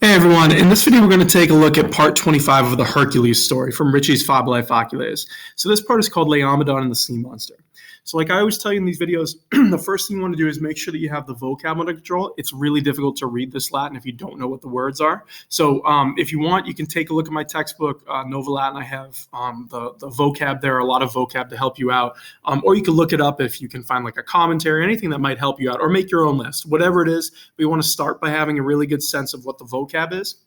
Hey everyone, in this video we're going to take a look at part 25 of the Hercules story from Ritchie's Fabulae Faciles. So this part is called Laomedon and the Sea Monster. So like I always tell you in these videos, the first thing you want to do is make sure that you have the vocab under control. It's really difficult to read this Latin if you don't know what the words are. So if you want, you can take a look at my textbook, Nova Latin. I have the vocab there, a lot of vocab to help you out. Or you can look it up if you can find like a commentary, anything that might help you out, or make your own list, whatever it is. But you want to start by having a really good sense of what the vocab is.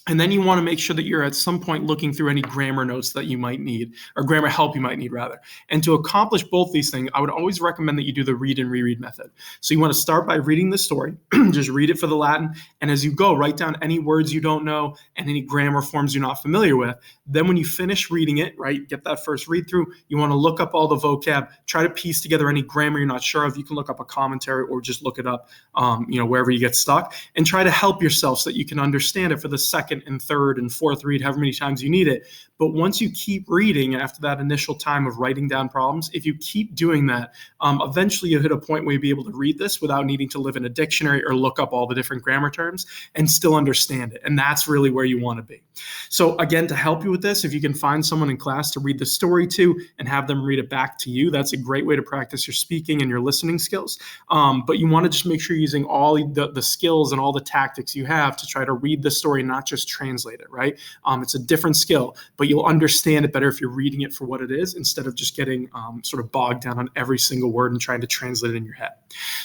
And then you want to make sure that you're at some point looking through any grammar notes that you might need, or grammar help you might need rather. And to accomplish both these things, I would always recommend that you do the read and reread method. So you want to start by reading the story, just read it for the Latin. And as you go, write down any words you don't know and any grammar forms you're not familiar with. Then when you finish reading it, right, get that first read through, you want to look up all the vocab, try to piece together any grammar you're not sure of. You can look up a commentary or just look it up, wherever you get stuck, and try to help yourself so that you can understand it for the second and third and fourth read, however many times you need it. But once you keep reading after that initial time of writing down problems, if you keep doing that, eventually you'll hit a point where you'll be able to read this without needing to live in a dictionary or look up all the different grammar terms and still understand it. And that's really where you want to be. So again, to help you with this, if you can find someone in class to read the story to and have them read it back to you, that's a great way to practice your speaking and your listening skills. But you want to just make sure you're using all the skills and all the tactics you have to try to read the story, not just translate it, right? It's a different skill, but you'll understand it better if you're reading it for what it is instead of just getting sort of bogged down on every single word and trying to translate it in your head.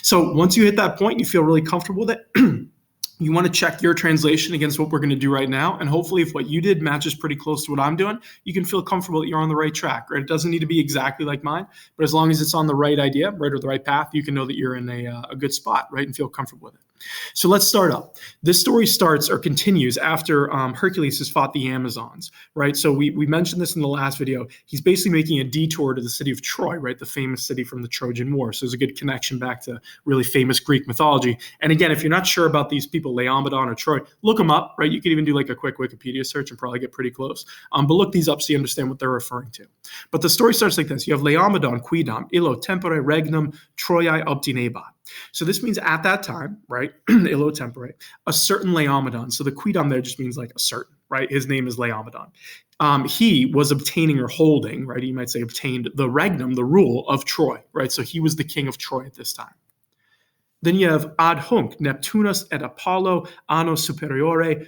So once you hit that point, you feel really comfortable with it. You want to check your translation against what we're going to do right now. And hopefully if what you did matches pretty close to what I'm doing, you can feel comfortable that you're on the right track, right? It doesn't need to be exactly like mine, but as long as it's on the right idea, right, or the right path, you can know that you're in a good spot, right, and feel comfortable with it. So let's start up. This story starts or continues after Hercules has fought the Amazons, right? So we mentioned this in the last video. He's basically making a detour to the city of Troy, right? The famous city from the Trojan War. So there's a good connection back to really famous Greek mythology. And again, if you're not sure about these people, Laomedon or Troy, look them up, right? You could even do like a quick Wikipedia search and probably get pretty close. But look these up so you understand what they're referring to. But the story starts like this. You have Laomedon, quidam, illo tempore regnum Troiae obtinebat. So this means at that time, right, illo tempore, a certain Laomedon. So the quidam there just means like a certain, right? His name is Laomedon. He was obtaining or holding, right? You might say obtained the regnum, the rule of Troy, right? So he was the king of Troy at this time. Then you have ad hunc Neptunus et Apollo anno superiore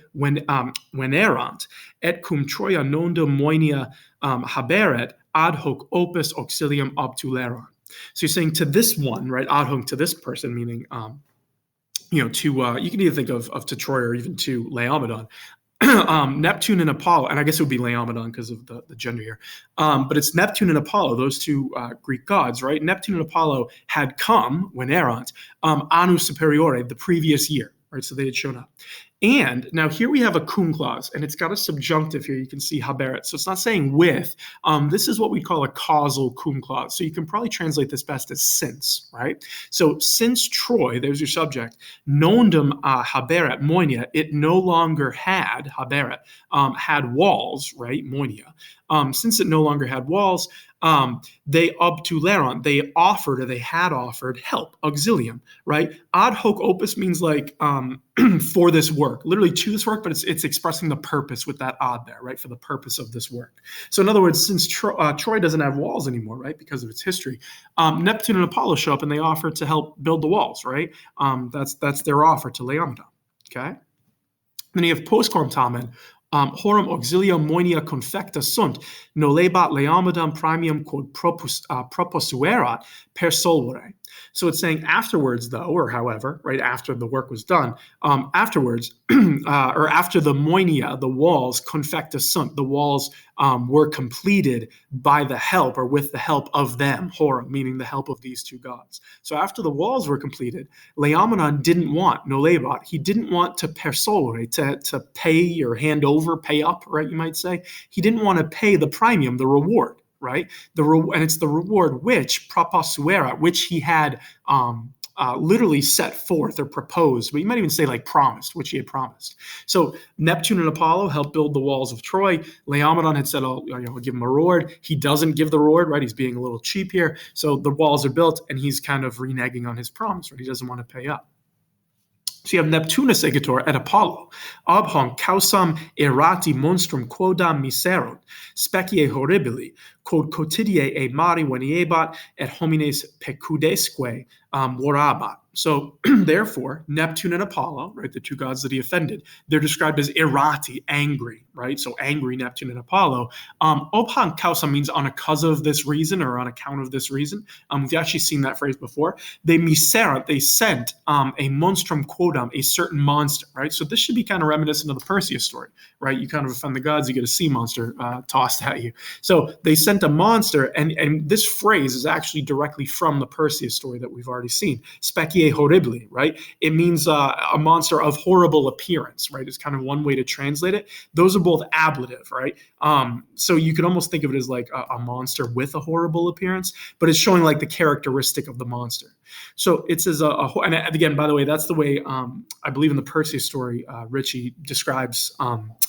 venerant, et cum Troia nonda moenia haberet ad hoc opus auxilium obtuleran. So you're saying to this one, right, ad hoc to this person, meaning, you can either think of to Troy or even to Laomedon. Neptune and Apollo, and I guess it would be Laomedon because of the gender here, but it's Neptune and Apollo, those two Greek gods, right? Neptune and Apollo had come, venerant, anno superiore, the previous year, right? So they had shown up. And now here we have a cum clause, and it's got a subjunctive here. You can see haberet. So it's not saying with. This is what we call a causal cum clause. So you can probably translate this best as since, right? So since Troy, there's your subject, nondum haberet, moenia, it no longer had, haberet, had walls, right, moenia. Since it no longer had walls, they obtuleron, they offered or they had offered help, auxilium, right? Ad hoc opus means like for this work, literally to this work, but it's expressing the purpose with that ad there, right? For the purpose of this work. So in other words, since Troy doesn't have walls anymore, right? Because of its history, Neptune and Apollo show up and they offer to help build the walls, right? That's their offer to Laomedon, okay? Then you have postquam tamen, horum auxilio moenia confecta sunt, nolebat Laomedon premium quod proposuerat per solvere. So it's saying afterwards, though, or however, right after the work was done, afterwards, or after the moenia, the walls, confecta sunt, the walls were completed by the help or with the help of them, horum, meaning the help of these two gods. So after the walls were completed, Laomedon didn't want, nolebat, he didn't want to per solvere, to pay or hand over, pay up, right, you might say. He didn't want to pay the premium, the reward, right? And it's the reward which proposuerat, which he had literally set forth or proposed, but you might even say like promised, which he had promised. So Neptune and Apollo helped build the walls of Troy. Laomedon had said, I'll give him a reward. He doesn't give the reward, right? He's being a little cheap here. So the walls are built and he's kind of reneging on his promise, right? He doesn't want to pay up. So you have Neptunus egetor et Apollo, obhon causam errati monstrum quodam miserunt, specie horribili, quod quotidie e mari veniebat et homines pecudesque vorabat. So therefore, Neptune and Apollo, right, the two gods that he offended, they're described as errati, angry, right? So angry Neptune and Apollo. Obhan causa means on account of this reason or on account of this reason. We've actually seen that phrase before. They miserant, they sent a monstrum quodam, a certain monster, right? So this should be kind of reminiscent of the Perseus story, right? You kind of offend the gods, you get a sea monster tossed at you. So they sent a monster, and this phrase is actually directly from the Perseus story that we've already seen. Specie horribili, right? It means a monster of horrible appearance, right? It's kind of one way to translate it. Those are both ablative, right? So you could almost think of it as like a monster with a horrible appearance, but it's showing like the characteristic of the monster. So it says, and again, by the way, that's the way I believe in the Perseus story, Ritchie describes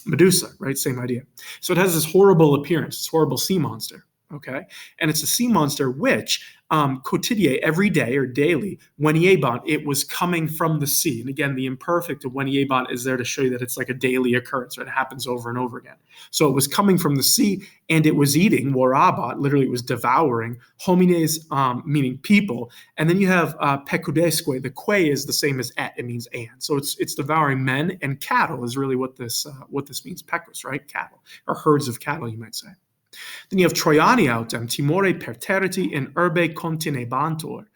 Medusa, right? Same idea. So it has this horrible appearance, this horrible sea monster. Okay, and it's a sea monster which quotidie, every day or daily, veniebant, it was coming from the sea. And again, the imperfect of veniebant is there to show you that it's like a daily occurrence, right? It happens over and over again. So it was coming from the sea, and it was eating, vorabat, literally it was devouring, homines, meaning people. And then you have pecudesque, the que is the same as et, it means and. So it's devouring men, and cattle is really what this means, pecus, right? Cattle, or herds of cattle, you might say. Then you have Trojani autem, timore perterriti in urbe continebantur,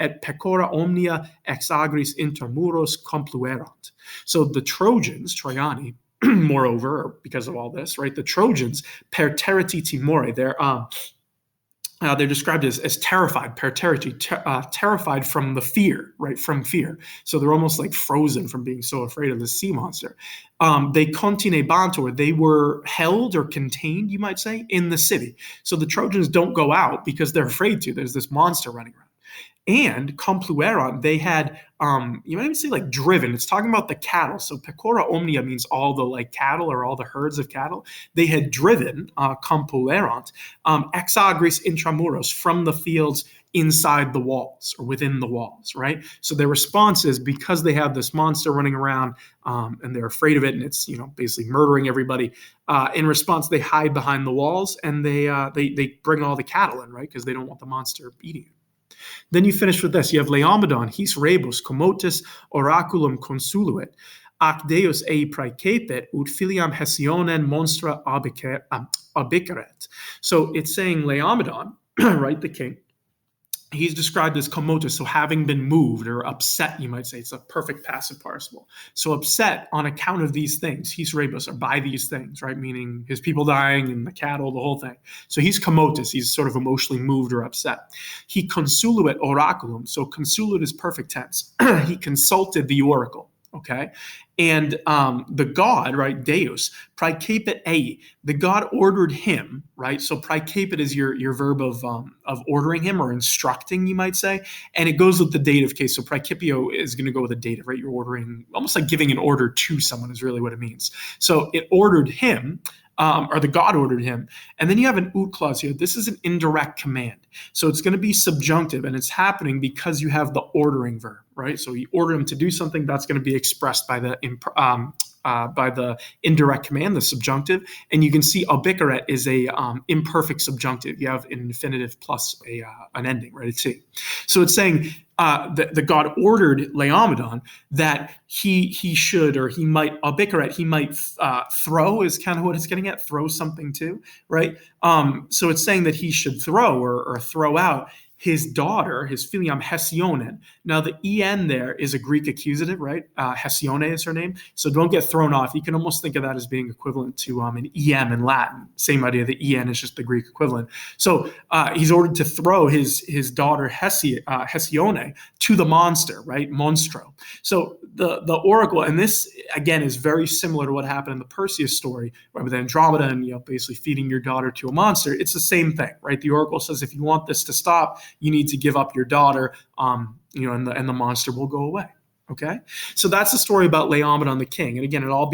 et pecora omnia ex agris inter muros compluerant. So the Trojans, Trojani, moreover, because of all this, right, the Trojans, perterriti timore, they're described as terrified, perterriti, terrified from the fear, right, from fear. So they're almost like frozen from being so afraid of the sea monster. They continebantur, they were held or contained, you might say, in the city. So the Trojans don't go out because they're afraid to. There's this monster running around. And compluerant, they had, you might even say like driven. It's talking about the cattle. So pecora omnia means all the like cattle or all the herds of cattle. They had driven, compluerant, ex agris intramuros, from the fields inside the walls or within the walls, right? So their response is, because they have this monster running around and they're afraid of it, and it's, you know, basically murdering everybody. In response, they hide behind the walls, and they bring all the cattle in, right? Because they don't want the monster eating it. Then you finish with this. You have Laomedon, his rebus, commotus oraculum consuluit, ac deus ei praecepit, ut filiam Hesionen monstra abiceret. So it's saying Laomedon, right, the king, he's described as commotus, so having been moved or upset, you might say. It's a perfect passive participle. So upset on account of these things, his rebus, or by these things, right? Meaning his people dying and the cattle, the whole thing. So he's commotus, he's sort of emotionally moved or upset. He consuluit oraculum, so consuluit is perfect tense. He consulted the oracle. Okay, and the god, right, Deus, praecepit ei, the god ordered him, right? So praecepit is your verb of ordering him or instructing, you might say, and it goes with the dative case. So praecepio is going to go with a dative, right? You're ordering, almost like giving an order to someone is really what it means. So it ordered him. Or the god ordered him. And then you have an ut clause here. This is an indirect command. So it's going to be subjunctive, and it's happening because you have the ordering verb, right? So you order him to do something, that's going to be expressed by the indirect command, the subjunctive. And you can see albiceret is a imperfect subjunctive. You have an infinitive plus an ending, right? It's C. So it's saying the god ordered Laomedon that he should, or he might, albiceret, he might throw, is kind of what it's getting at, throw something too, right? So it's saying that he should throw or throw out his daughter, his filiam Hesionen. Now the en there is a Greek accusative, right? Hesione is her name. So don't get thrown off. You can almost think of that as being equivalent to an em in Latin. Same idea. The en is just the Greek equivalent. So he's ordered to throw his daughter Hesione to the monster, right? Monstro. So the oracle, and this again is very similar to what happened in the Perseus story, right, with Andromeda and, you know, basically feeding your daughter to a monster. It's the same thing, right? The oracle says, if you want this to stop, you need to give up your daughter, you know, and the monster will go away. Okay, so that's the story about Laomedon the king, and again, it all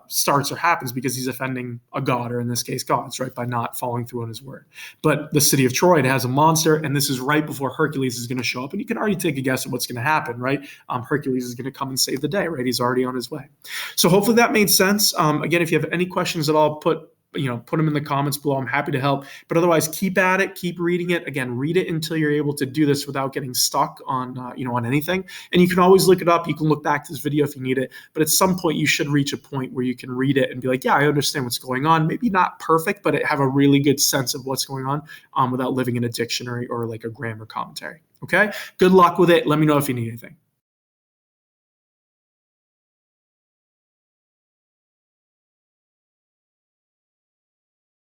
starts or happens because he's offending a god, or in this case, gods, right, by not following through on his word. But the city of Troy has a monster, and this is right before Hercules is going to show up, and you can already take a guess at what's going to happen, right? Hercules is going to come and save the day, right? He's already on his way. So hopefully that made sense. Again, if you have any questions at all, put them in the comments below. I'm happy to help. But otherwise, keep at it, keep reading it. Again, read it until you're able to do this without getting stuck on on anything. And you can always look it up. You can look back to this video if you need it. But at some point, you should reach a point where you can read it and be like, yeah, I understand what's going on. Maybe not perfect, but have a really good sense of what's going on without living in a dictionary or like a grammar commentary. Okay? Good luck with it. Let me know if you need anything.